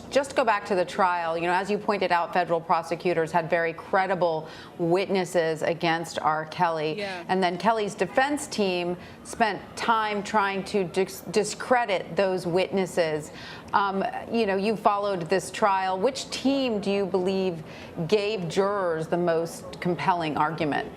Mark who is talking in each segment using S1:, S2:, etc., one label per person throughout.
S1: just go back to the trial. As you pointed out, federal prosecutors had very credible witnesses against R. Kelly.
S2: Yeah.
S1: And then Kelly's defense team spent time trying to discredit those witnesses. You followed this trial. Which team do you believe gave jurors the most compelling argument?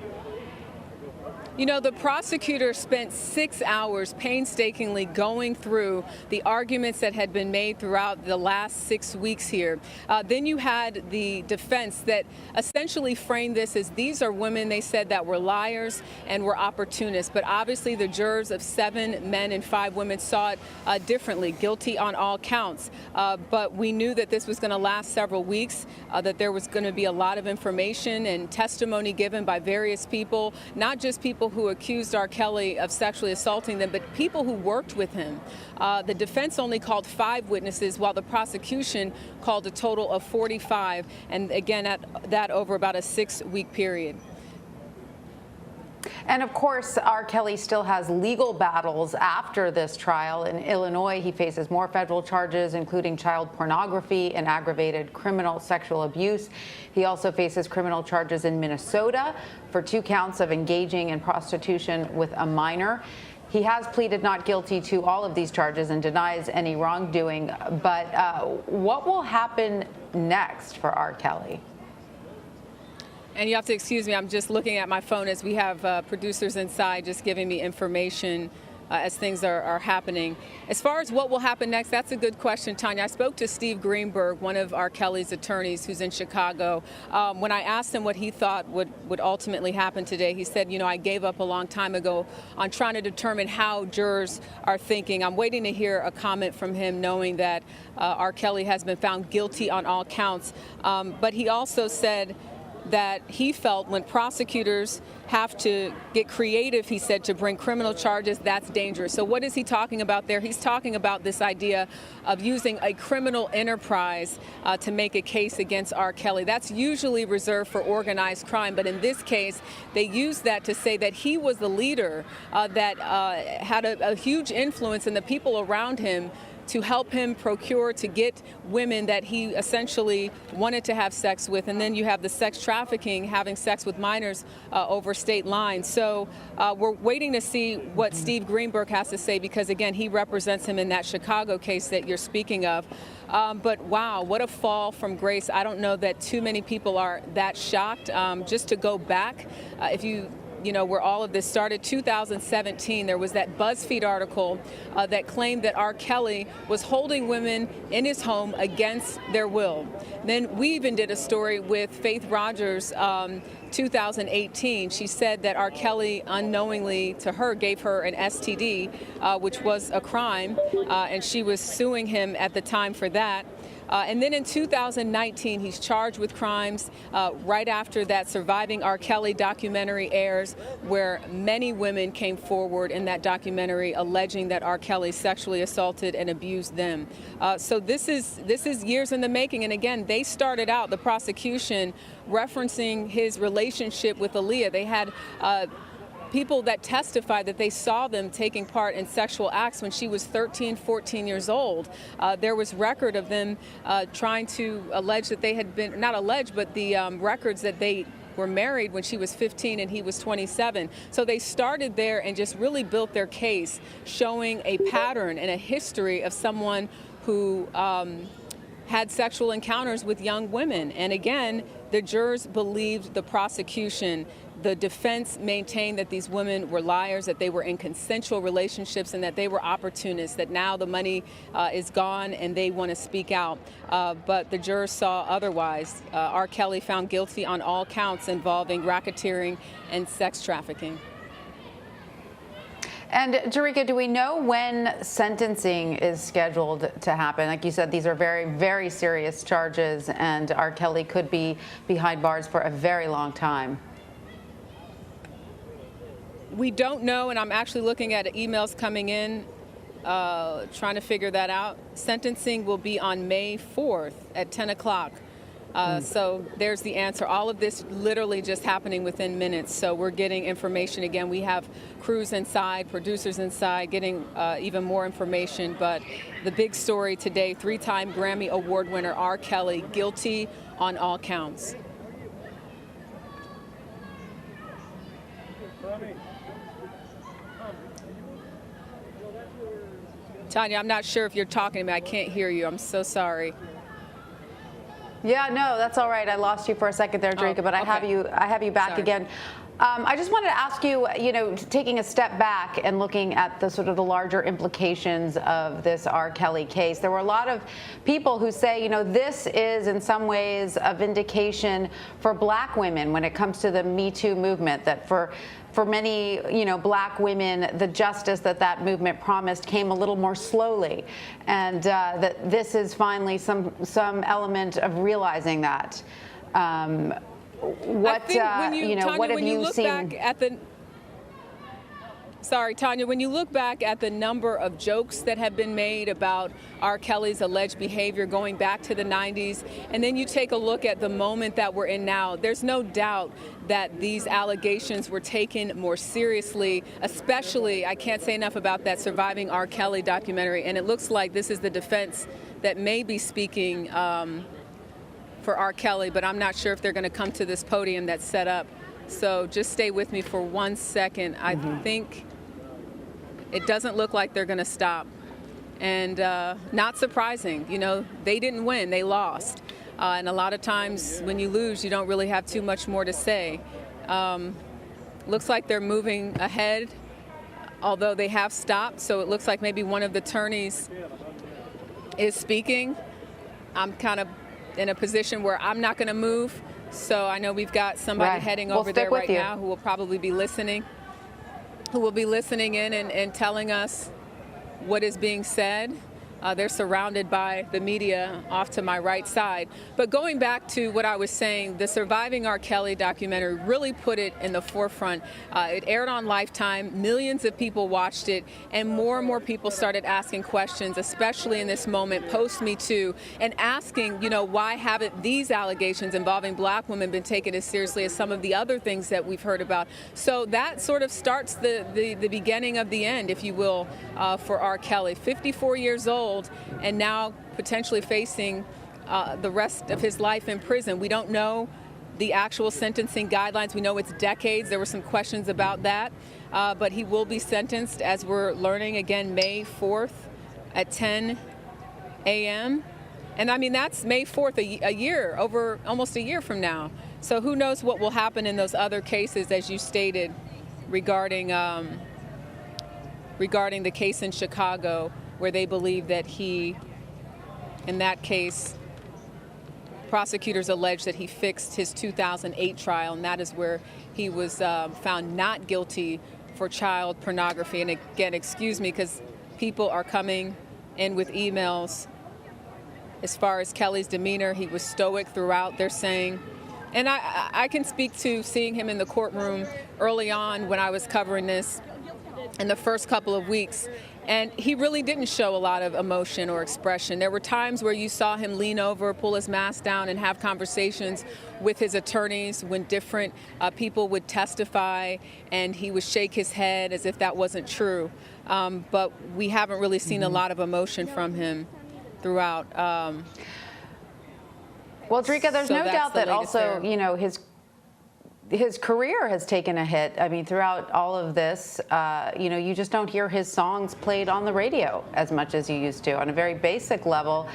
S2: The prosecutor spent 6 hours painstakingly going through the arguments that had been made throughout the last 6 weeks here. Then you had the defense that essentially framed this as these are women, they said, that were liars and were opportunists. But obviously the jurors of 7 men and 5 women saw it differently, guilty on all counts. But we knew that this was going to last several weeks, that there was going to be a lot of information and testimony given by various people, not just people who accused R. Kelly of sexually assaulting them, but people who worked with him. The defense only called 5 witnesses, while the prosecution called a total of 45, and again, that over about a 6-week period.
S1: And of course, R. Kelly still has legal battles after this trial. In Illinois, he faces more federal charges, including child pornography and aggravated criminal sexual abuse. He also faces criminal charges in Minnesota for 2 counts of engaging in prostitution with a minor. He has pleaded not guilty to all of these charges and denies any wrongdoing. But what will happen next for R. Kelly?
S2: And you have to excuse me, I'm just looking at my phone as we have producers inside just giving me information as things are happening. As far as what will happen next, that's a good question, Tanya. I spoke to Steve Greenberg, one of R. Kelly's attorneys who's in Chicago. When I asked him what he thought would ultimately happen today, he said, I gave up a long time ago on trying to determine how jurors are thinking. I'm waiting to hear a comment from him, knowing that R. Kelly has been found guilty on all counts. But he also said that he felt when prosecutors have to get creative, he said, to bring criminal charges, that's dangerous. So what is he talking about there? He's talking about this idea of using a criminal enterprise to make a case against R. Kelly. That's usually reserved for organized crime, but in this case, they used that to say that he was the leader that had a huge influence in the people around him to help him procure, to get women that he essentially wanted to have sex with. And then you have the sex trafficking, having sex with minors over state lines. So we're waiting to see what Steve Greenberg has to say, because, again, he represents him in that Chicago case that you're speaking of. But wow, what a fall from grace. I don't know that too many people are that shocked. Just to go back, if you where all of this started, 2017, there was that BuzzFeed article that claimed that R. Kelly was holding women in his home against their will. Then we even did a story with Faith Rogers, 2018. She said that R. Kelly unknowingly to her gave her an STD, which was a crime, and she was suing him at the time for that. And then in 2019, he's charged with crimes right after that Surviving R. Kelly documentary airs, where many women came forward in that documentary alleging that R. Kelly sexually assaulted and abused them. So this is years in the making. And again, they started out, the prosecution, referencing his relationship with Aaliyah. They had people that testified that they saw them taking part in sexual acts when she was 13, 14 years old. There was record of them trying to allege that they had been, not allege, but the records that they were married when she was 15 and he was 27. So they started there and just really built their case, showing a pattern and a history of someone who had sexual encounters with young women. And again, the jurors believed the prosecution. The defense maintained that these women were liars, that they were in consensual relationships, and that they were opportunists, that now the money is gone and they want to speak out. But the jurors saw otherwise. R. Kelly found guilty on all counts involving racketeering and sex trafficking.
S1: And Jerika, do we know when sentencing is scheduled to happen? Like you said, these are very, very serious charges, and R. Kelly could be behind bars for a very long time.
S2: We don't know, and I'm actually looking at emails coming in, trying to figure that out. Sentencing will be on May 4th at 10 o'clock. So there's the answer. All of this literally just happening within minutes. So we're getting information. Again, we have crews inside, producers inside, getting even more information. But the big story today, 3-time Grammy Award winner R. Kelly, guilty on all counts. Tanya, I'm not sure if you're talking to me. I can't hear you. I'm so sorry.
S1: Yeah, no, that's all right. I lost you for a second there, Drika, but I have you back
S2: Sorry.
S1: again. I just wanted to ask you, taking a step back and looking at the sort of the larger implications of this R. Kelly case. There were a lot of people who say, this is in some ways a vindication for black women when it comes to the Me Too movement, that for many, black women, the justice that movement promised came a little more slowly, and that this is finally some element of realizing that. What
S2: I think when you, Tanya,
S1: what have
S2: when you
S1: you
S2: look
S1: seen?
S2: back at the Sorry, Tanya, when you look back at the number of jokes that have been made about R. Kelly's alleged behavior going back to the 90s, and then you take a look at the moment that we're in now, there's no doubt that these allegations were taken more seriously, especially, I can't say enough about that Surviving R. Kelly documentary, and it looks like this is the defense that may be speaking for R. Kelly, but I'm not sure if they're going to come to this podium that's set up. So just stay with me for 1 second. I think it doesn't look like they're going to stop. And not surprising, they didn't win, they lost. And a lot of times when you lose, you don't really have too much more to say. Looks like they're moving ahead, although they have stopped. So it looks like maybe one of the attorneys is speaking. I'm kind of in a position where I'm not going to move. So I know we've got somebody heading over there right now who will probably be listening, in and telling us what is being said. They're surrounded by the media off to my right side. But going back to what I was saying, the Surviving R. Kelly documentary really put it in the forefront. It aired on Lifetime. Millions of people watched it, and more people started asking questions, especially in this moment post-Me Too, and asking, why haven't these allegations involving black women been taken as seriously as some of the other things that we've heard about? So that sort of starts the beginning of the end, if you will, for R. Kelly. 54 years old. And now potentially facing the rest of his life in prison. We don't know the actual sentencing guidelines. We know it's decades. There were some questions about that. But he will be sentenced, as we're learning, again, May 4th at 10 a.m. And I mean, that's May 4th, a year, over almost a year from now. So who knows what will happen in those other cases, as you stated, regarding the case in Chicago, where they believe that he, in that case, prosecutors allege that he fixed his 2008 trial, and that is where he was found not guilty for child pornography. And again, excuse me, because people are coming in with emails. As far as Kelly's demeanor, he was stoic throughout, they're saying. And I can speak to seeing him in the courtroom early on when I was covering this in the first couple of weeks. And he really didn't show a lot of emotion or expression. There were times where you saw him lean over, pull his mask down, and have conversations with his attorneys when different people would testify, and he would shake his head as if that wasn't true. But we haven't really seen a lot of emotion from him throughout.
S1: Well, Drika, there's no doubt that also,
S2: there.
S1: His career has taken a hit. I mean, throughout all of this, you just don't hear his songs played on the radio as much as you used to. On a very basic level,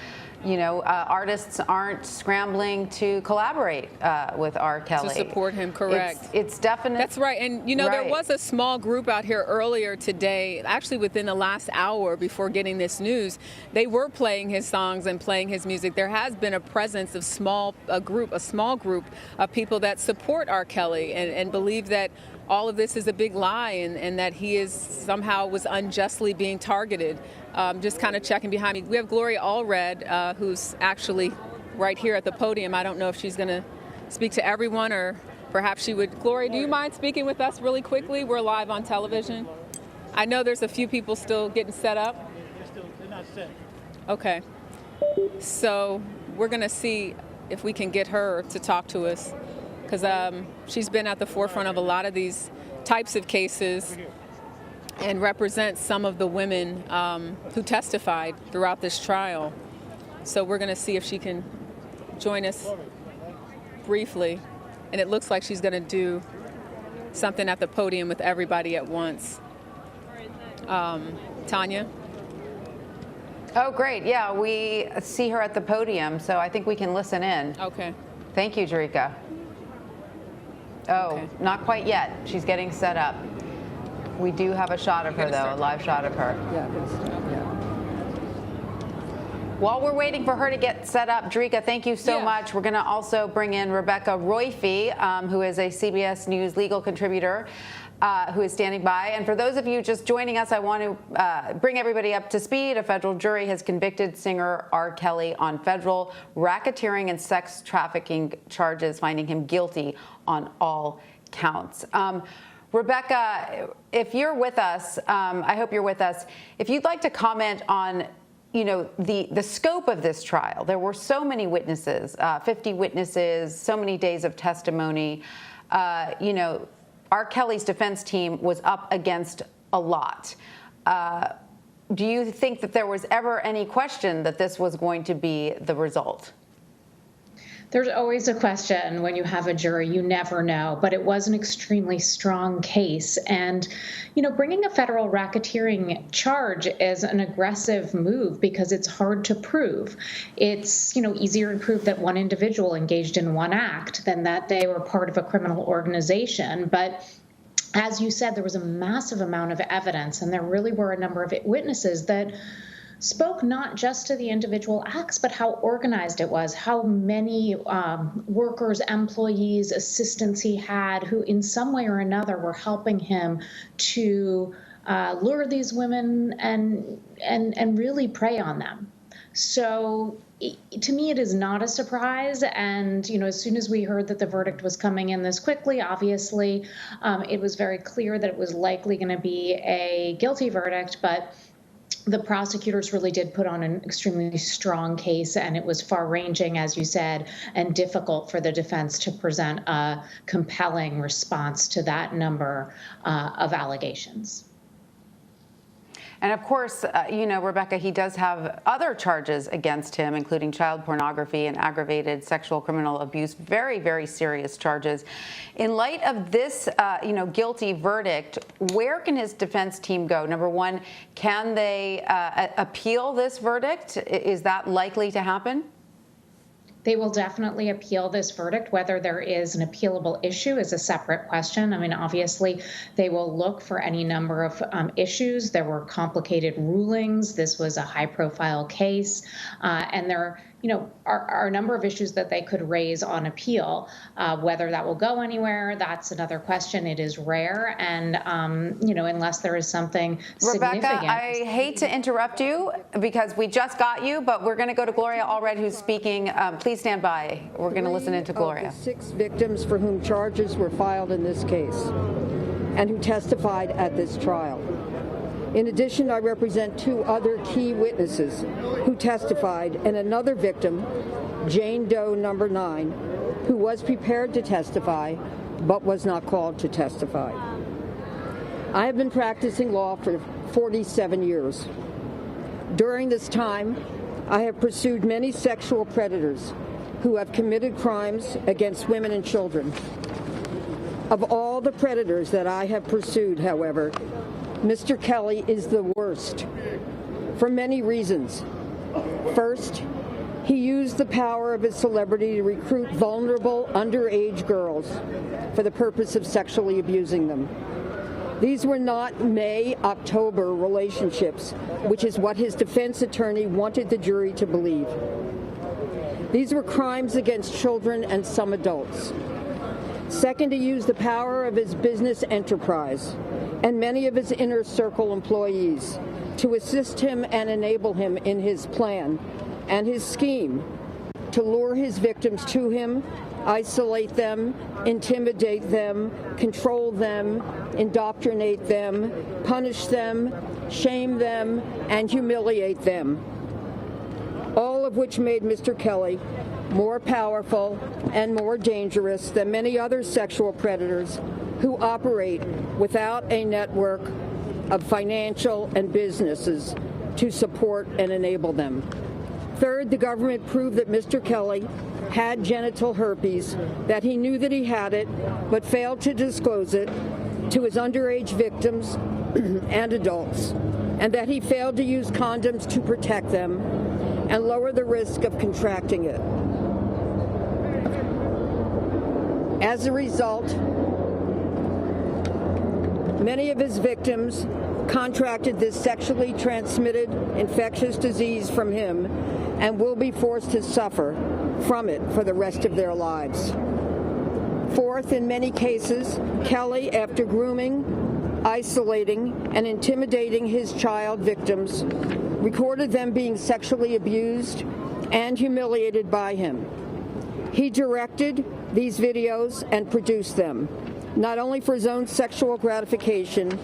S1: artists aren't scrambling to collaborate with R. Kelly.
S2: To support him, correct.
S1: It's definite.
S2: That's right. And, there was a small group out here earlier today, actually within the last hour before getting this news. They were playing his songs and playing his music. There has been a presence of a small group of people that support R. Kelly and believe that all of this is a big lie and that he is somehow was unjustly being targeted. Just kind of checking behind me. We have Gloria Allred, who's actually right here at the podium. I don't know if she's going to speak to everyone, or perhaps she would. Gloria, do you mind speaking with us really quickly? We're live on television. I know there's a few people still getting set up.
S3: They're not set.
S2: Okay. So we're going to see if we can get her to talk to us, because she's been at the forefront of a lot of these types of cases and represents some of the women who testified throughout this trial. So we're going to see if she can join us briefly. And it looks like she's going to do something at the podium with everybody at once. Tanya?
S1: Oh, great. Yeah, we see her at the podium, so I think we can listen in.
S2: Okay.
S1: Thank you, Jerika. Oh,
S2: Okay.
S1: not quite yet. She's getting set up. We do have a shot of her, though, a live shot of her.
S3: Yeah.
S1: While we're waiting for her to get set up, Jerika, thank you so much. We're going to also bring in Rebecca Royfee, who is a CBS News legal contributor, who is standing by. And for those of you just joining us, I want to bring everybody up to speed. A federal jury has convicted singer R. Kelly on federal racketeering and sex trafficking charges, finding him guilty on all counts. Rebecca, if you're with us, I hope you're with us. If you'd like to comment on the scope of this trial. There were so many witnesses, 50 witnesses, so many days of testimony. R. Kelly's defense team was up against a lot. Do you think that there was ever any question that this was going to be the result?
S4: There's always a question when you have a jury. You never know, but it was an extremely strong case. And, bringing a federal racketeering charge is an aggressive move because it's hard to prove. It's, easier to prove that one individual engaged in one act than that they were part of a criminal organization. But as you said, there was a massive amount of evidence, and there really were a number of witnesses that spoke not just to the individual acts, but how organized it was, how many workers, employees, assistants he had who in some way or another were helping him to lure these women and really prey on them. So to me, it is not a surprise. And, as soon as we heard that the verdict was coming in this quickly, obviously, it was very clear that it was likely going to be a guilty verdict. But the prosecutors really did put on an extremely strong case, and it was far-ranging, as you said, and difficult for the defense to present a compelling response to that number of allegations.
S1: And of course, Rebecca, he does have other charges against him, including child pornography and aggravated sexual criminal abuse, very, very serious charges. In light of this, guilty verdict, where can his defense team go? Number one, can they appeal this verdict? Is that likely to happen?
S4: They will definitely appeal this verdict. Whether there is an appealable issue is a separate question. I mean, obviously, they will look for any number of issues. There were complicated rulings. This was a high-profile case. And there are a number of issues that they could raise on appeal. Whether that will go anywhere, that's another question. It is rare. And, unless there is something significant.
S1: Rebecca, I hate to interrupt you because we just got you, but we're going to go to Gloria Allred, who's speaking. Please stand by. We're going to listen into Gloria.
S3: Of the 6 victims for whom charges were filed in this case and who testified at this trial. In addition, I represent 2 other key witnesses who testified, and another victim, Jane Doe number 9, who was prepared to testify but was not called to testify. I have been practicing law for 47 years. During this time, I have pursued many sexual predators who have committed crimes against women and children. Of all the predators that I have pursued, however, Mr. Kelly is the worst for many reasons. First, he used the power of his celebrity to recruit vulnerable underage girls for the purpose of sexually abusing them. These were not May-October relationships, which is what his defense attorney wanted the jury to believe. These were crimes against children and some adults. Second, he used the power of his business enterprise and many of his inner circle employees to assist him and enable him in his plan and his scheme to lure his victims to him, isolate them, intimidate them, control them, indoctrinate them, punish them, shame them, and humiliate them. all of which made Mr. Kelly more powerful and more dangerous than many other sexual predators who operate without a network of financial and businesses to support and enable them. Third, the government proved that Mr. Kelly had genital herpes, that he knew that he had it, but failed to disclose it to his underage victims and adults, and that he failed to use condoms to protect them and lower the risk of contracting it. As a result, many of his victims contracted this sexually transmitted infectious disease from him and will be forced to suffer from it for the rest of their lives. Fourth, in many cases, Kelly, after grooming, isolating, and intimidating his child victims, recorded them being sexually abused and humiliated by him. He directed these videos and produced them, not only for his own sexual gratification,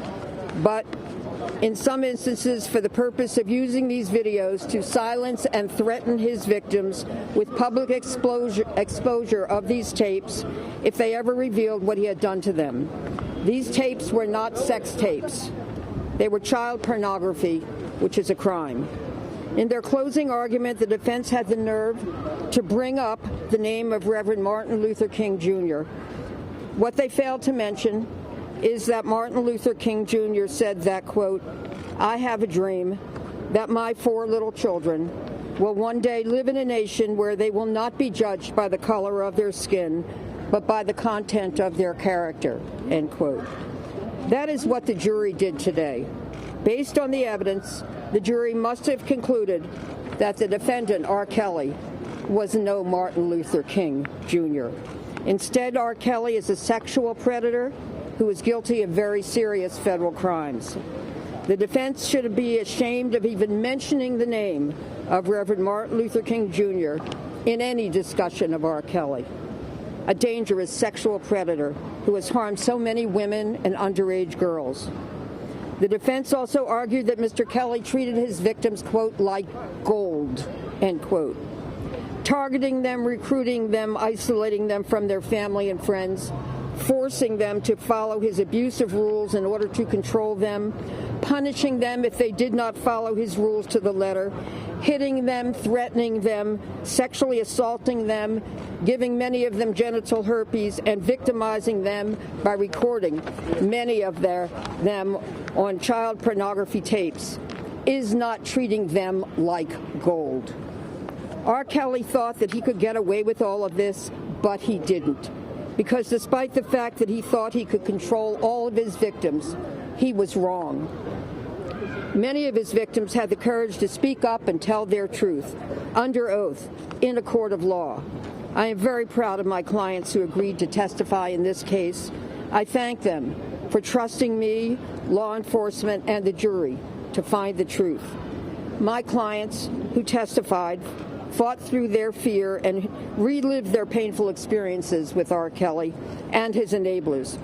S3: but in some instances for the purpose of using these videos to silence and threaten his victims with public exposure of these tapes if they ever revealed what he had done to them. These tapes were not sex tapes. They were child pornography, which is a crime. In their closing argument, the defense had the nerve to bring up the name of Reverend Martin Luther King Jr. What they failed to mention is that Martin Luther King Jr. said that, quote, "I have a dream that my 4 little children will one day live in a nation where they will not be judged by the color of their skin, but by the content of their character," end quote. That is what the jury did today. Based on the evidence, the jury must have concluded that the defendant, R. Kelly, was no Martin Luther King Jr. Instead, R. Kelly is a sexual predator who is guilty of very serious federal crimes. The defense should be ashamed of even mentioning the name of Reverend Martin Luther King Jr. in any discussion of R. Kelly, a dangerous sexual predator who has harmed so many women and underage girls. The defense also argued that Mr. Kelly treated his victims, quote, like gold, end quote, targeting them, recruiting them, isolating them from their family and friends, forcing them to follow his abusive rules in order to control them, punishing them if they did not follow his rules to the letter, hitting them, threatening them, sexually assaulting them, giving many of them genital herpes, and victimizing them by recording many of them on child pornography tapes, is not treating them like gold. R. Kelly thought that he could get away with all of this, but he didn't. Because despite the fact that he thought he could control all of his victims, he was wrong. Many of his victims had the courage to speak up and tell their truth, under oath, in a court of law. I am very proud of my clients who agreed to testify in this case. I thank them for trusting me, law enforcement, and the jury to find the truth. My clients who testified fought through their fear and relived their painful experiences with R. Kelly and his enablers.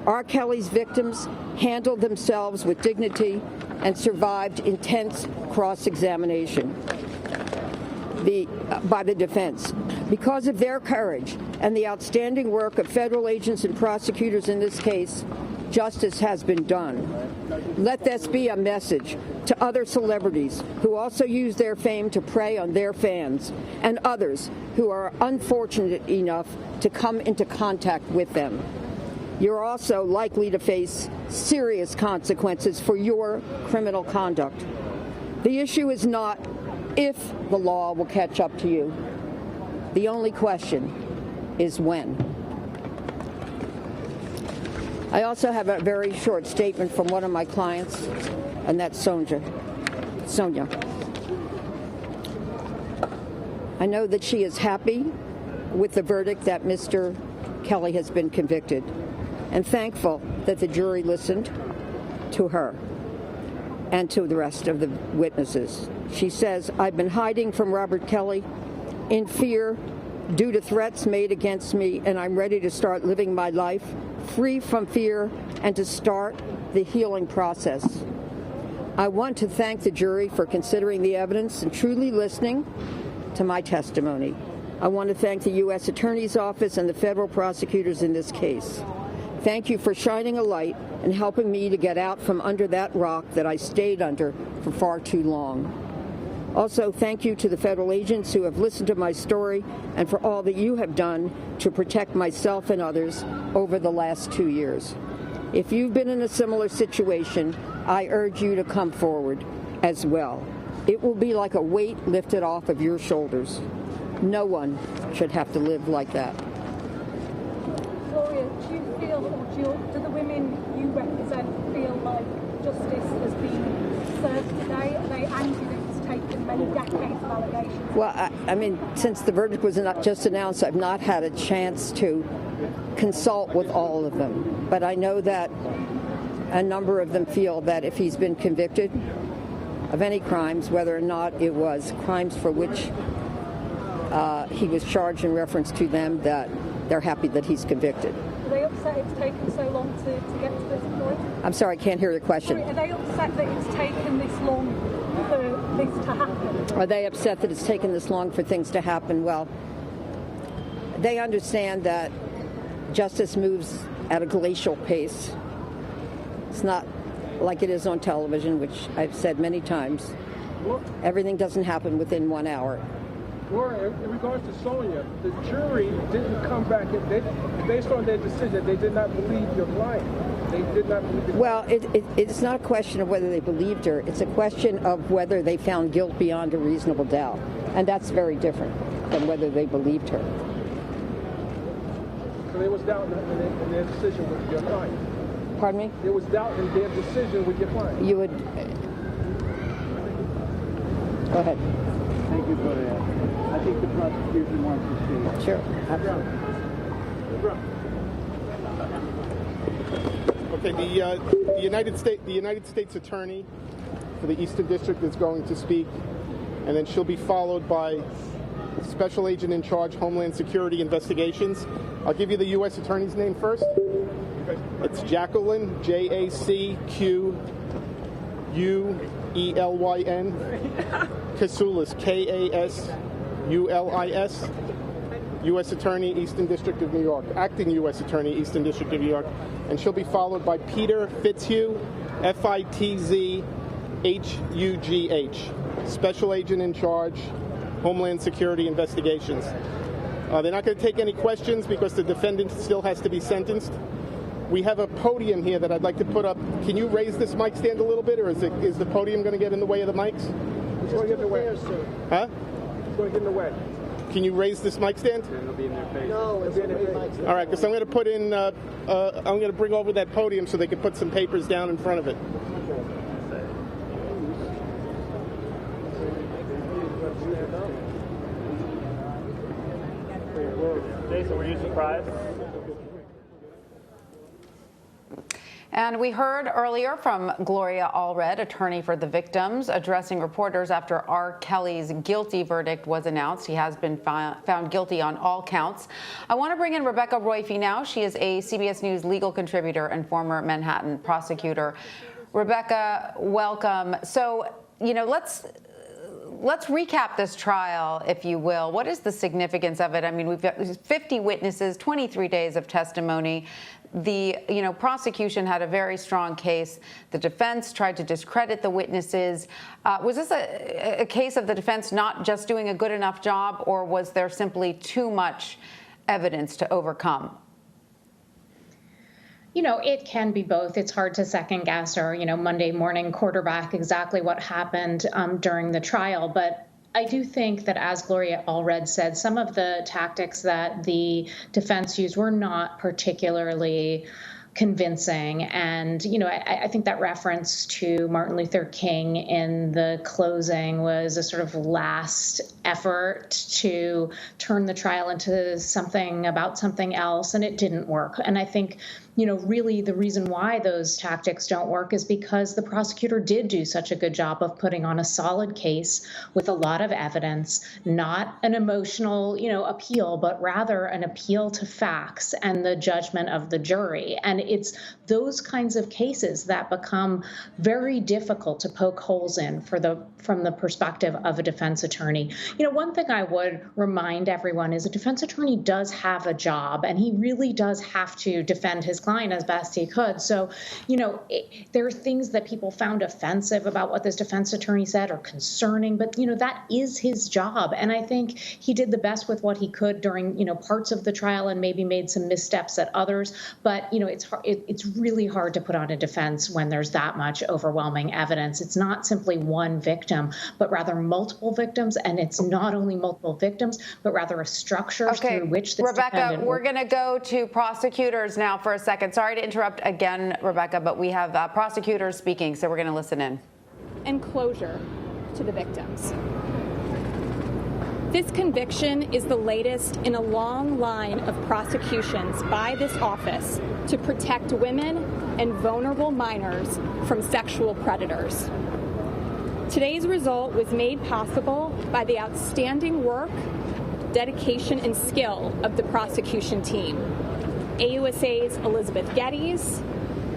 S3: R. Kelly's victims handled themselves with dignity and survived intense cross-examination by the defense. Because of their courage and the outstanding work of federal agents and prosecutors in this case, justice has been done. Let this be a message to other celebrities who also use their fame to prey on their fans and others who are unfortunate enough to come into contact with them. You're also likely to face serious consequences for your criminal conduct. The issue is not if the law will catch up to you. The only question is when. I also have a very short statement from one of my clients, and that's Sonia. I know that she is happy with the verdict that Mr. Kelly has been convicted, and thankful that the jury listened to her and to the rest of the witnesses. She says, "I've been hiding from Robert Kelly in fear due to threats made against me, and I'm ready to start living my life free from fear and to start the healing process. I want to thank the jury for considering the evidence and truly listening to my testimony. I want to thank the U.S. Attorney's Office and the federal prosecutors in this case. Thank you for shining a light and helping me to get out from under that rock that I stayed under for far too long. Also, thank you to the federal agents who have listened to my story and for all that you have done to protect myself and others over the last 2 years. If you've been in a similar situation, I urge you to come forward as well. It will be like a weight lifted off of your shoulders. No one should have to live like that.
S5: Gloria, do you feel, or do the women you represent feel like justice has been served today? Are they angry that it's taken many decades of allegations?
S3: Well, I mean, since the verdict was not just announced, I've not had a chance to consult with all of them. But I know that a number of them feel that if he's been convicted of any crimes, whether or not it was crimes for which he was charged in reference to them, that they're happy that he's convicted.
S5: Are they upset it's taken so long to get to this point?
S3: I'm sorry, I can't hear your question.
S5: Sorry, are they upset that it's taken this long for this to happen?
S3: Are they upset that it's taken this long for things to happen? Well, they understand that justice moves at a glacial pace. It's not like it is on television, which I've said many times. Everything doesn't happen within 1 hour.
S6: Laura, in regards to Sonia, the jury didn't come back, based on their decision, they did not believe your client. They did not believe.
S3: Well, it's not a question of whether they believed her. It's a question of whether they found guilt beyond a reasonable doubt. And that's very different than whether they believed her.
S6: So there was doubt in their decision with your client?
S3: Pardon me?
S6: There was doubt in their decision with your client?
S3: You would... Go ahead.
S7: Thank you, Gloria. I think the prosecution wants to speak.
S3: Sure. Absolutely.
S8: Okay, the United States Attorney for the Eastern District is going to speak, and then she'll be followed by Special Agent in Charge, Homeland Security Investigations. I'll give you the U.S. Attorney's name first. It's Jacqueline, Jacqueulyn, Kasulis, Kasulis, U.S. Attorney, Eastern District of New York, Acting U.S. Attorney, Eastern District of New York, and she'll be followed by Peter Fitzhugh, Fitzhugh, Special Agent in Charge, Homeland Security Investigations. They're not going to take any questions because the defendant still has to be sentenced. We have a podium here that I'd like to put up. Can you raise this mic stand a little bit, or is the podium going to get in the way of the mics?
S6: It's going to get in the way.
S8: Huh?
S6: It's going to get in the way.
S8: Can you raise this mic stand?
S7: It'll be in their face.
S6: No, it's in their face.
S8: All right, because I'm going to put in, I'm going to bring over that podium so they can put some papers down in front of it.
S7: Jason, were you surprised?
S1: And we heard earlier from Gloria Allred, attorney for the victims, addressing reporters after R. Kelly's guilty verdict was announced. He has been found guilty on all counts. I want to bring in Rebecca Roiphe now. She is a CBS News legal contributor and former Manhattan prosecutor. Rebecca, welcome. So, you know, let's recap this trial, if you will. What is the significance of it? I mean, we've got 50 witnesses, 23 days of testimony. The prosecution had a very strong case. The defense tried to discredit the witnesses. Was this a case of the defense not just doing a good enough job, or was there simply too much evidence to overcome?
S4: You know, it can be both. It's hard to second guess or, Monday morning quarterback exactly what happened during the trial. But I do think that, as Gloria Allred said, some of the tactics that the defense used were not particularly convincing. And, I think that reference to Martin Luther King in the closing was a sort of last effort to turn the trial into something about something else, and it didn't work. And I think, really the reason why those tactics don't work is because the prosecutor did do such a good job of putting on a solid case with a lot of evidence, not an emotional, appeal, but rather an appeal to facts and the judgment of the jury. And it's those kinds of cases that become very difficult to poke holes in from the perspective of a defense attorney. One thing I would remind everyone is a defense attorney does have a job, and he really does have to defend his client as best he could. So, there are things that people found offensive about what this defense attorney said or concerning, but, that is his job. And I think he did the best with what he could during, parts of the trial and maybe made some missteps at others. But, it's really hard to put on a defense when there's that much overwhelming evidence. It's not simply one victim, but rather multiple victims. And it's not only multiple victims, but rather a structure through which this
S1: Rebecca, we're going to go to prosecutors now for a second. Sorry to interrupt again, Rebecca, but we have prosecutors speaking, so we're going to listen in.
S9: And closure to the victims. This conviction is the latest in a long line of prosecutions by this office to protect women and vulnerable minors from sexual predators. Today's result was made possible by the outstanding work, dedication, and skill of the prosecution team. AUSA's Elizabeth Geddes,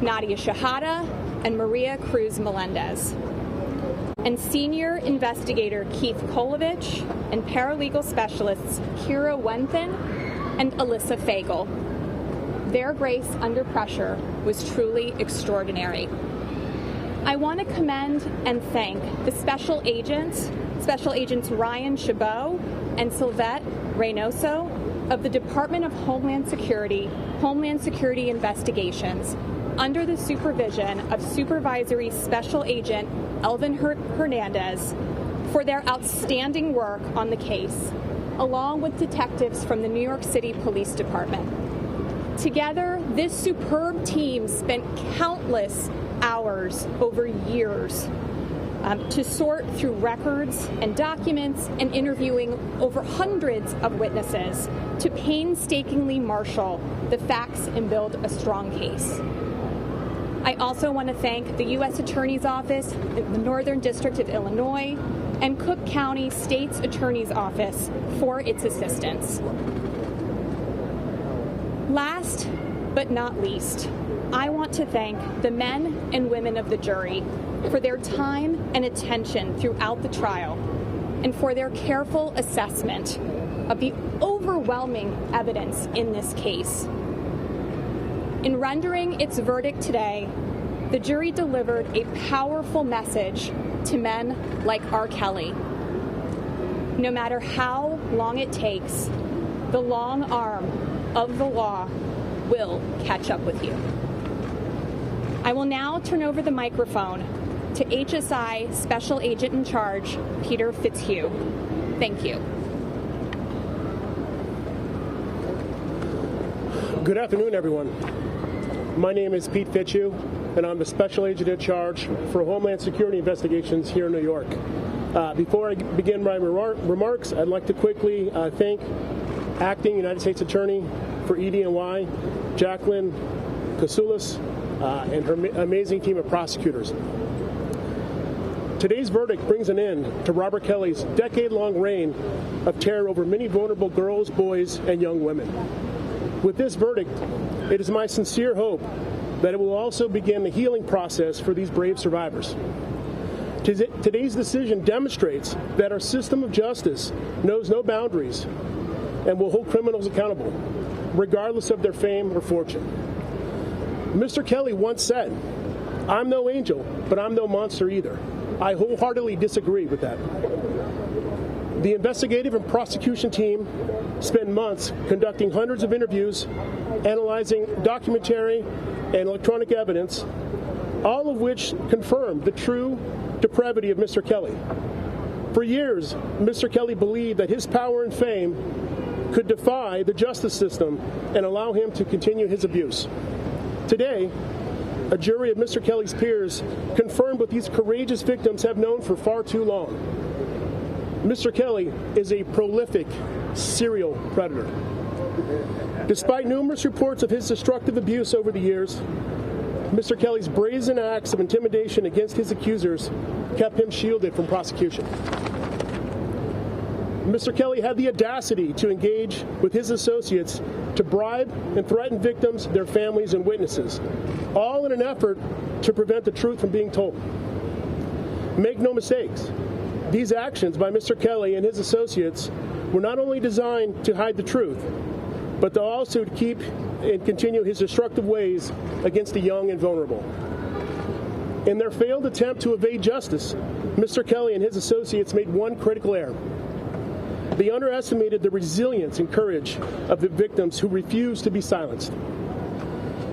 S9: Nadia Shahada, and Maria Cruz Melendez. And senior investigator Keith Kolovich and paralegal specialists Kira Wenthen and Alyssa Fagel. Their grace under pressure was truly extraordinary. I want to commend and thank the Special Agents Ryan Chabot and Sylvette Reynoso of the Department of Homeland Security Investigations, under the supervision of Supervisory Special Agent Elvin Hernandez, for their outstanding work on the case, along with detectives from the New York City Police Department. Together, this superb team spent countless hours over years to sort through records and documents and interviewing over hundreds of witnesses to painstakingly marshal the facts and build a strong case. I also want to thank the U.S. Attorney's Office, the Northern District of Illinois, and Cook County State's Attorney's Office for its assistance. Last but not least, I want to thank the men and women of the jury for their time and attention throughout the trial and for their careful assessment of the overwhelming evidence in this case. In rendering its verdict today, the jury delivered a powerful message to men like R. Kelly. No matter how long it takes, the long arm of the law will catch up with you. I will now turn over the microphone to HSI Special Agent in Charge, Peter Fitzhugh. Thank you.
S10: Good afternoon, everyone. My name is Pete Fitzhugh, and I'm the Special Agent in Charge for Homeland Security Investigations here in New York. Before I begin my remarks, I'd like to quickly thank Acting United States Attorney for EDNY, Jacqueline Kasoulis, and her amazing team of prosecutors. Today's verdict brings an end to Robert Kelly's decade-long reign of terror over many vulnerable girls, boys, and young women. With this verdict, it is my sincere hope that it will also begin the healing process for these brave survivors. Today's decision demonstrates that our system of justice knows no boundaries and will hold criminals accountable, regardless of their fame or fortune. Mr. Kelly once said, "I'm no angel, but I'm no monster either." I wholeheartedly disagree with that. The investigative and prosecution team spent months conducting hundreds of interviews, analyzing documentary and electronic evidence, all of which confirmed the true depravity of Mr. Kelly. For years, Mr. Kelly believed that his power and fame could defy the justice system and allow him to continue his abuse. Today, a jury of Mr. Kelly's peers confirmed what these courageous victims have known for far too long. Mr. Kelly is a prolific serial predator. Despite numerous reports of his destructive abuse over the years, Mr. Kelly's brazen acts of intimidation against his accusers kept him shielded from prosecution. Mr. Kelly had the audacity to engage with his associates to bribe and threaten victims, their families, and witnesses, all in an effort to prevent the truth from being told. Make no mistakes, these actions by Mr. Kelly and his associates were not only designed to hide the truth, but to also keep and continue his destructive ways against the young and vulnerable. In their failed attempt to evade justice, Mr. Kelly and his associates made one critical error. They underestimated the resilience and courage of the victims who refused to be silenced.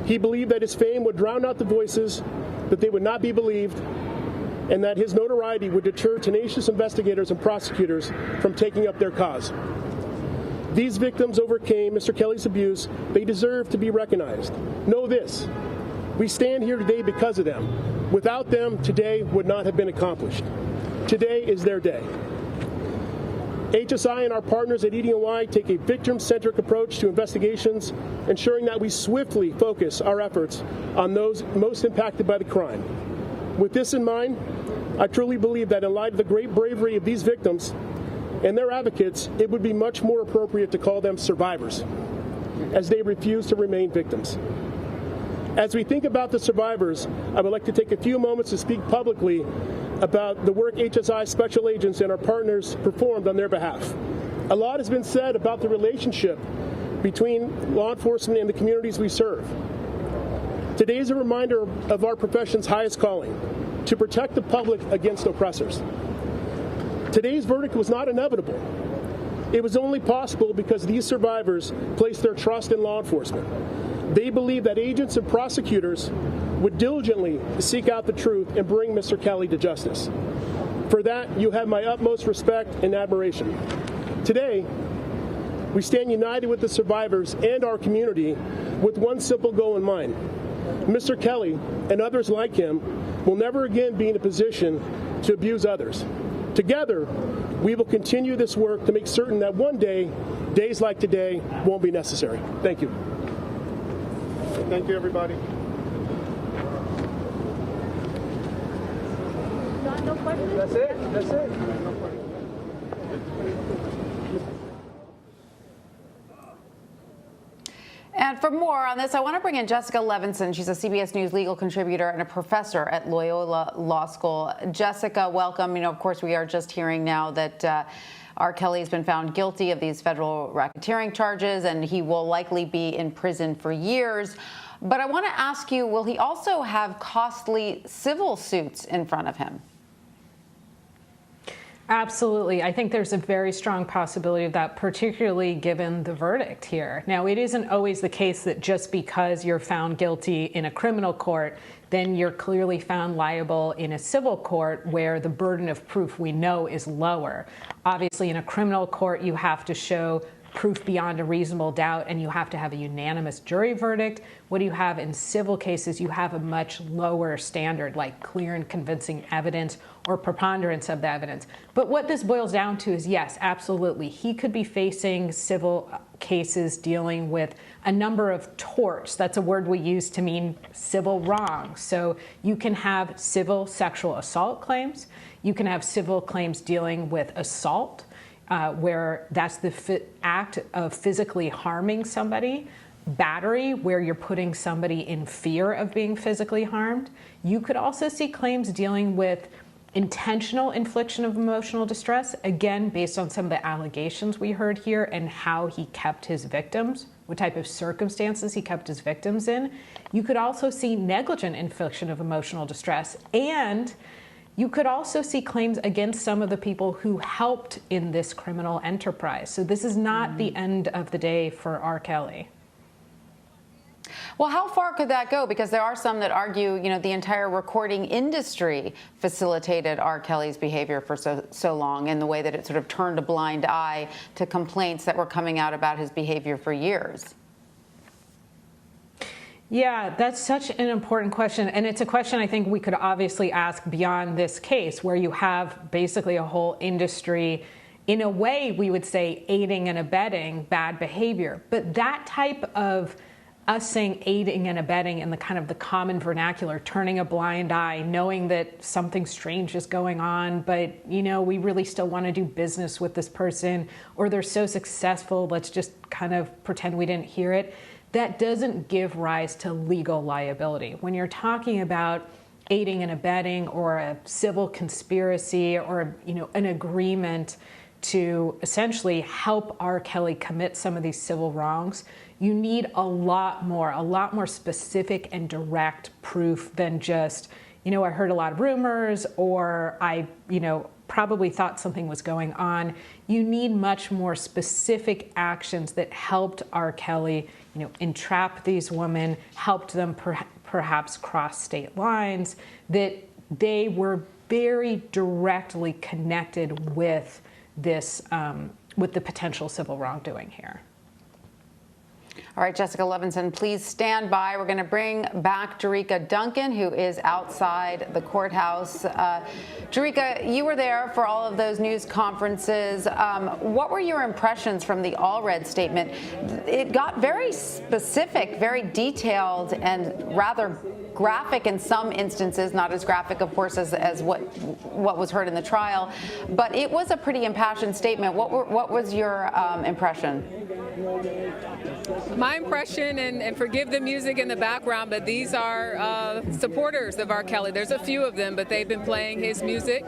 S10: He believed that his fame would drown out the voices, that they would not be believed, and that his notoriety would deter tenacious investigators and prosecutors from taking up their cause. These victims overcame Mr. Kelly's abuse. They deserve to be recognized. Know this, we stand here today because of them. Without them, today would not have been accomplished. Today is their day. HSI and our partners at ED&Y take a victim-centric approach to investigations, ensuring that we swiftly focus our efforts on those most impacted by the crime. With this in mind, I truly believe that in light of the great bravery of these victims and their advocates, it would be much more appropriate to call them survivors, as they refuse to remain victims. As we think about the survivors, I would like to take a few moments to speak publicly about the work HSI special agents and our partners performed on their behalf. A lot has been said about the relationship between law enforcement and the communities we serve. Today is a reminder of our profession's highest calling, to protect the public against oppressors. Today's verdict was not inevitable. It was only possible because these survivors placed their trust in law enforcement. They believed that agents and prosecutors would diligently seek out the truth and bring Mr. Kelly to justice. For that, you have my utmost respect and admiration. Today, we stand united with the survivors and our community with one simple goal in mind. Mr. Kelly and others like him will never again be in a position to abuse others. Together, we will continue this work to make certain that one day, days like today won't be necessary. Thank you.
S8: Thank you, everybody.
S5: No questions?
S6: That's it. That's it.
S1: And for more on this, I want to bring in Jessica Levinson. She's a CBS News legal contributor and a professor at Loyola Law School. Jessica, welcome. You know, of course, we are just hearing now that R. Kelly has been found guilty of these federal racketeering charges, and he will likely be in prison for years. But I want to ask you, will he also have costly civil suits in front of him?
S11: Absolutely. I think there's a very strong possibility of that, particularly given the verdict here. Now, it isn't always the case that just because you're found guilty in a criminal court, then you're clearly found liable in a civil court where the burden of proof we know is lower. Obviously, in a criminal court, you have to show proof beyond a reasonable doubt, and you have to have a unanimous jury verdict. What do you have in civil cases? You have a much lower standard, like clear and convincing evidence or preponderance of the evidence. But what this boils down to is, yes, absolutely, he could be facing civil cases dealing with a number of torts. That's a word we use to mean civil wrongs. So you can have civil sexual assault claims. You can have civil claims dealing with assault, where that's the act of physically harming somebody. Battery, where you're putting somebody in fear of being physically harmed. You could also see claims dealing with intentional infliction of emotional distress, again, based on some of the allegations we heard here and how he kept his victims, what type of circumstances he kept his victims in. You could also see negligent infliction of emotional distress, and you could also see claims against some of the people who helped in this criminal enterprise. So this is not the end of the day for R. Kelly.
S1: Well, how far could that go? Because there are some that argue, you know, the entire recording industry facilitated R. Kelly's behavior for so long, in the way that it sort of turned a blind eye to complaints that were coming out about his behavior for years.
S11: Yeah, that's such an important question. And it's a question I think we could obviously ask beyond this case, where you have basically a whole industry, in a way we would say, aiding and abetting bad behavior. But that type of us saying aiding and abetting in the kind of the common vernacular, turning a blind eye, knowing that something strange is going on, but we really still want to do business with this person, or they're so successful, let's just kind of pretend we didn't hear it. That doesn't give rise to legal liability. When you're talking about aiding and abetting or a civil conspiracy or an agreement to essentially help R. Kelly commit some of these civil wrongs, you need a lot more specific and direct proof than just, I heard a lot of rumors, or I, probably thought something was going on. You need much more specific actions that helped R. Kelly, entrap these women, helped them perhaps cross state lines, that they were very directly connected with this, with the potential civil wrongdoing here.
S1: All right, Jessica Levinson, please stand by. We're going to bring back Jerika Duncan, who is outside the courthouse. Jerika, you were there for all of those news conferences. What were your impressions from the Allred statement? It got very specific, very detailed, and rather graphic in some instances, not as graphic, of course, as what was heard in the trial, but it was a pretty impassioned statement. What was your impression?
S2: My impression, and forgive the music in the background, but these are supporters of R. Kelly. There's a few of them, but they've been playing his music,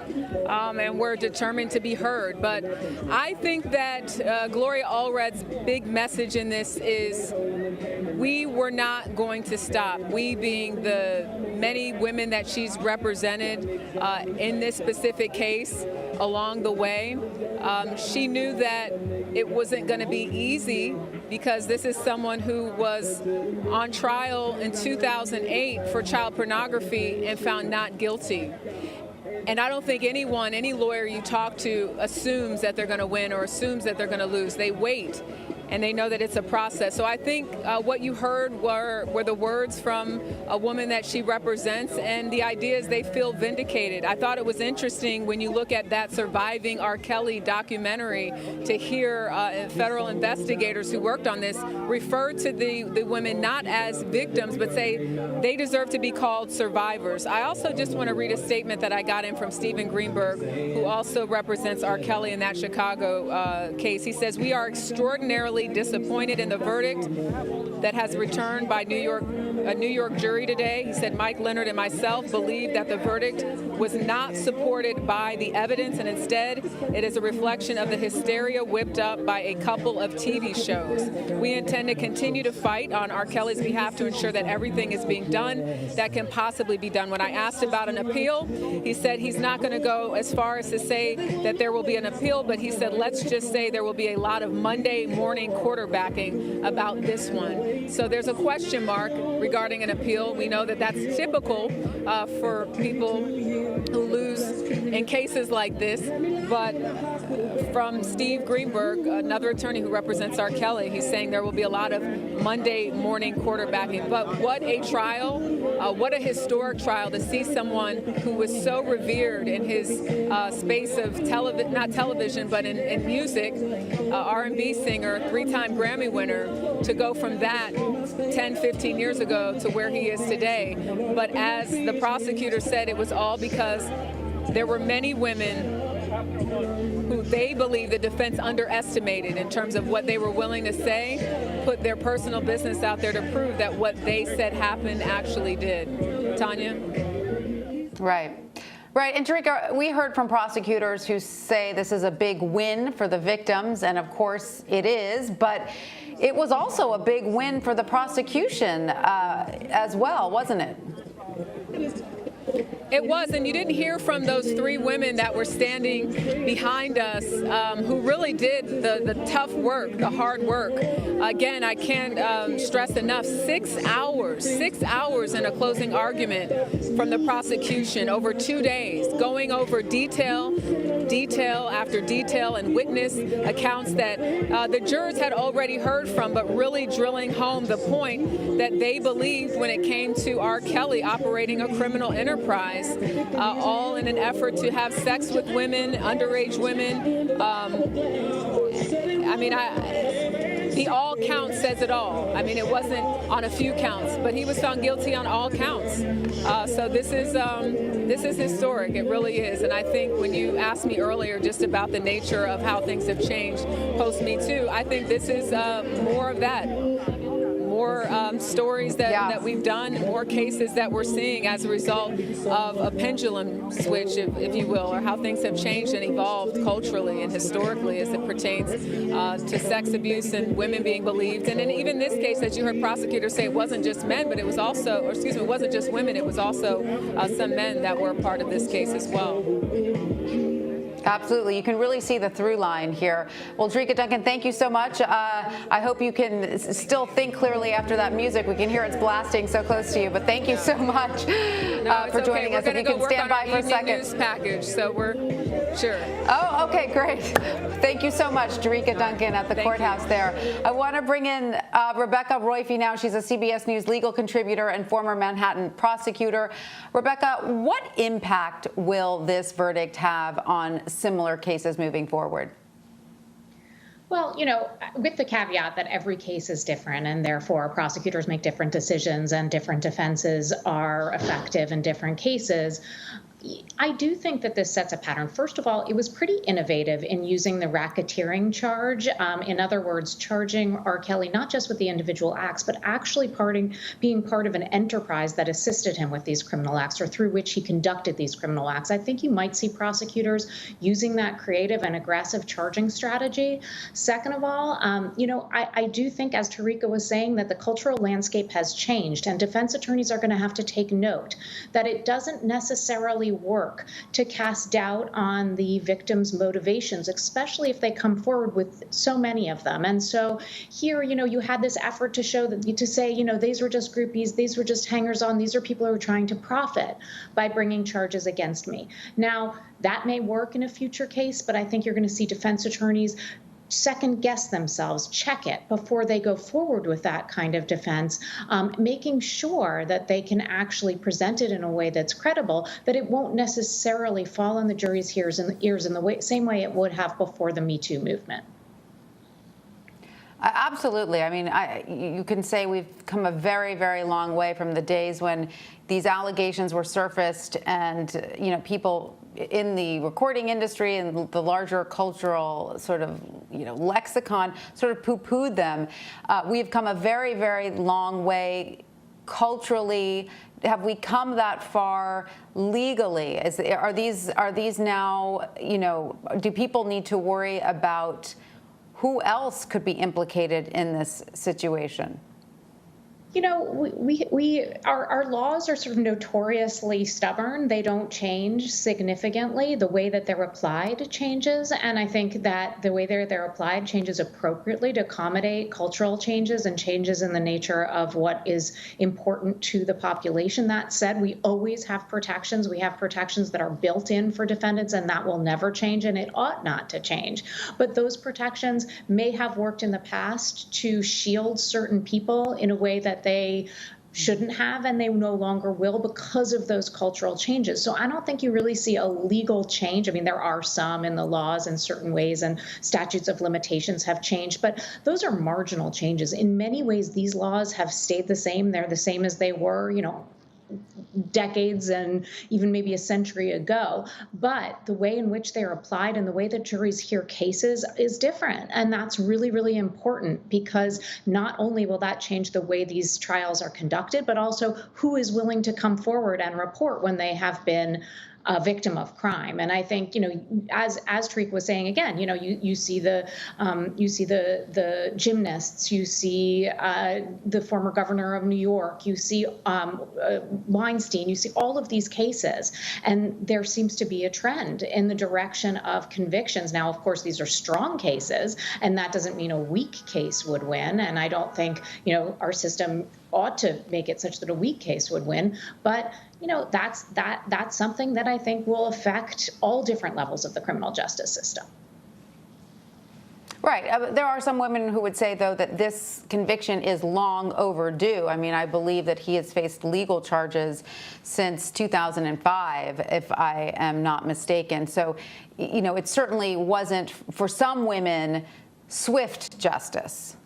S2: and we're determined to be heard. But I think that Gloria Allred's big message in this is we were not going to stop. We being the many women that she's represented in this specific case along the way. She knew that it wasn't going to be easy, because this is someone who was on trial in 2008 for child pornography and found not guilty. And I don't think any lawyer you talk to assumes that they're going to win or assumes that they're going to lose. They wait, and they know that it's a process. So I think what you heard were the words from a woman that she represents, and the idea is they feel vindicated. I thought it was interesting when you look at that Surviving R. Kelly documentary to hear federal investigators who worked on this refer to the women not as victims, but say they deserve to be called survivors. I also just want to read a statement that I got in from Stephen Greenberg, who also represents R. Kelly in that Chicago case. He says, "We are extraordinarily disappointed in the verdict that has returned by a New York jury today." He said, "Mike Leonard and myself believe that the verdict was not supported by the evidence, and instead it is a reflection of the hysteria whipped up by a couple of TV shows. We intend to continue to fight on R. Kelly's behalf to ensure that everything is being done that can possibly be done." When I asked about an appeal, he said he's not going to go as far as to say that there will be an appeal, but he said, let's just say there will be a lot of Monday morning quarterbacking about this one. So there's a question mark regarding an appeal. We know that that's typical for people who lose in cases like this. But from Steve Greenberg, another attorney who represents R. Kelly, he's saying there will be a lot of Monday morning quarterbacking. But what a trial, what a historic trial to see someone who was so revered in his space of not television, but in music, R&B singer, three-time Grammy winner, to go from that 10, 15 years ago to where he is today. But as the prosecutor said, it was all because there were many women who they believe the defense underestimated in terms of what they were willing to say, put their personal business out there to prove that what they said happened actually did. Tanya?
S1: Right. Right. And Jerika, we heard from prosecutors who say this is a big win for the victims, and of course it is, but it was also a big win for the prosecution as well, wasn't it?
S2: It was, and you didn't hear from those three women that were standing behind us who really did the tough work, the hard work. Again, I can't stress enough, 6 hours in a closing argument from the prosecution over 2 days, going over detail after detail and witness accounts that the jurors had already heard from, but really drilling home the point that they believed when it came to R. Kelly operating a criminal enterprise, all in an effort to have sex with women, underage women, I mean, the all count says it all. I mean, it wasn't on a few counts, but he was found guilty on all counts. So this is historic. It really is. And I think when you asked me earlier just about the nature of how things have changed post Me Too, I think this is more of that. More stories that we've done, more cases that we're seeing as a result of a pendulum switch, if you will, or how things have changed and evolved culturally and historically as it pertains to sex abuse and women being believed. And in even this case, as you heard prosecutors say, it wasn't just men, but it was also, or excuse me, it wasn't just women, it was also some men that were a part of this case as well.
S1: Absolutely. You can really see the through line here. Well, Drika Duncan, thank you so much. I hope you can still think clearly after that music. We can hear it's blasting so close to you, but thank you so much for joining us.
S2: If you
S1: can stand by for a second.
S2: News package, so we're sure.
S1: Oh, okay, great. Thank you so much, Drika Duncan at the courthouse there. I want to bring in Rebecca Roiphe now. She's a CBS News legal contributor and former Manhattan prosecutor. Rebecca, what impact will this verdict have on similar cases moving forward?
S4: Well, with the caveat that every case is different and therefore prosecutors make different decisions and different defenses are effective in different cases, I do think that this sets a pattern. First of all, it was pretty innovative in using the racketeering charge. In other words, charging R. Kelly not just with the individual acts, but actually being part of an enterprise that assisted him with these criminal acts or through which he conducted these criminal acts. I think you might see prosecutors using that creative and aggressive charging strategy. Second of all, I do think, as Tarika was saying, that the cultural landscape has changed, and defense attorneys are going to have to take note that it doesn't necessarily work to cast doubt on the victim's motivations, especially if they come forward with so many of them. And so here, you had this effort to show that, to say, these were just groupies, these were just hangers-on, these are people who are trying to profit by bringing charges against me. Now, that may work in a future case, but I think you're going to see defense attorneys second guess themselves, check it before they go forward with that kind of defense, making sure that they can actually present it in a way that's credible, that it won't necessarily fall on the jury's ears in the same way it would have before the Me Too movement.
S1: Absolutely. I mean, you can say we've come a very, very long way from the days when these allegations were surfaced and, people in the recording industry and the larger cultural sort of, lexicon sort of poo-pooed them. We've come a very, very long way culturally. Have we come that far legally? Are these now, do people need to worry about who else could be implicated in this situation?
S4: Our laws are sort of notoriously stubborn. They don't change significantly. The way that they're applied changes, and I think that the way they're applied changes appropriately to accommodate cultural changes and changes in the nature of what is important to the population. That said, we always have protections. We have protections that are built in for defendants, and that will never change, and it ought not to change. But those protections may have worked in the past to shield certain people in a way that they shouldn't have, and they no longer will because of those cultural changes. So I don't think you really see a legal change. I mean, there are some in the laws in certain ways, and statutes of limitations have changed, but those are marginal changes. In many ways, these laws have stayed the same. They're the same as they were, decades and even maybe a century ago. But the way in which they're applied and the way that juries hear cases is different. And that's really, really important, because not only will that change the way these trials are conducted, but also who is willing to come forward and report when they have been a victim of crime. And I think, as Tariq was saying again, you see the gymnasts, you see the former governor of New York, you see Weinstein, you see all of these cases, and there seems to be a trend in the direction of convictions. Now, of course, these are strong cases, and that doesn't mean a weak case would win. And I don't think, our system ought to make it such that a weak case would win. But that's something that I think will affect all different levels of the criminal justice system.
S1: Right. There are some women who would say, though, that this conviction is long overdue. I mean, I believe that he has faced legal charges since 2005, if I am not mistaken. So, it certainly wasn't, for some women, swift justice.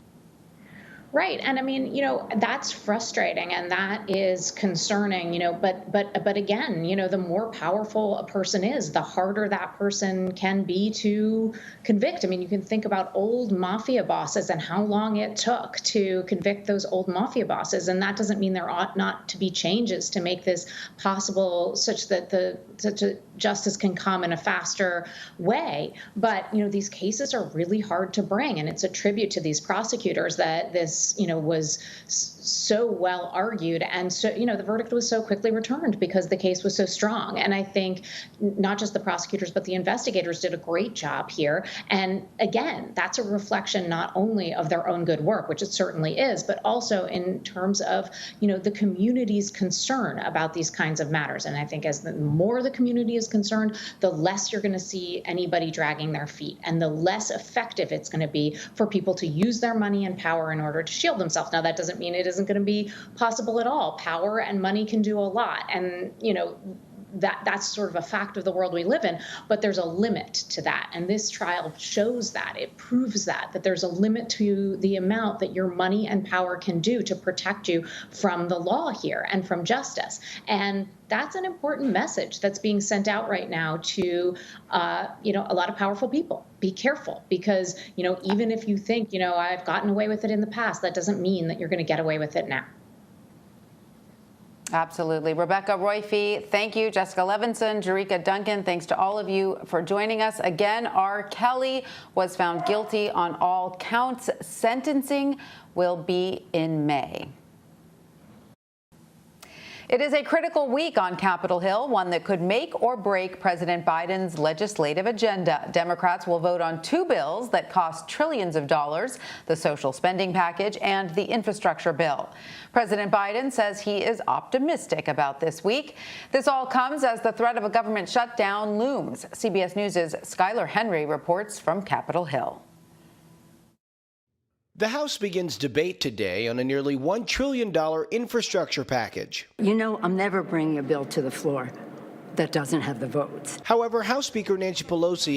S4: Right. And I mean, that's frustrating and that is concerning, but again, the more powerful a person is, the harder that person can be to convict. I mean, you can think about old mafia bosses and how long it took to convict those old mafia bosses. And that doesn't mean there ought not to be changes to make this possible such that such a justice can come in a faster way. But, these cases are really hard to bring. And it's a tribute to these prosecutors that this, was so well argued. And so, the verdict was so quickly returned because the case was so strong. And I think not just the prosecutors, but the investigators did a great job here. And again, that's a reflection not only of their own good work, which it certainly is, but also in terms of, the community's concern about these kinds of matters. And I think as the more the community is concerned, the less you're going to see anybody dragging their feet and the less effective it's going to be for people to use their money and power in order to shield themselves. Now, that doesn't mean it isn't going to be possible at all. Power and money can do a lot. And, that's sort of a fact of the world we live in, but there's a limit to that. And this trial shows that. It proves that there's a limit to the amount that your money and power can do to protect you from the law here and from justice. And that's an important message that's being sent out right now to, a lot of powerful people. Be careful because, even if you think, I've gotten away with it in the past, that doesn't mean that you're going to get away with it now.
S1: Absolutely. Rebecca Royfee, thank you. Jessica Levinson, Jerika Duncan, thanks to all of you for joining us. Again, R. Kelly was found guilty on all counts. Sentencing will be in May. It is a critical week on Capitol Hill, one that could make or break President Biden's legislative agenda. Democrats will vote on two bills that cost trillions of dollars, the social spending package and the infrastructure bill. President Biden says he is optimistic about this week. This all comes as the threat of a government shutdown looms. CBS News' Skylar Henry reports from Capitol Hill.
S12: The House begins debate today on a nearly $1 trillion infrastructure package.
S13: I'm never bringing a bill to the floor that doesn't have the votes.
S12: However, House Speaker Nancy Pelosi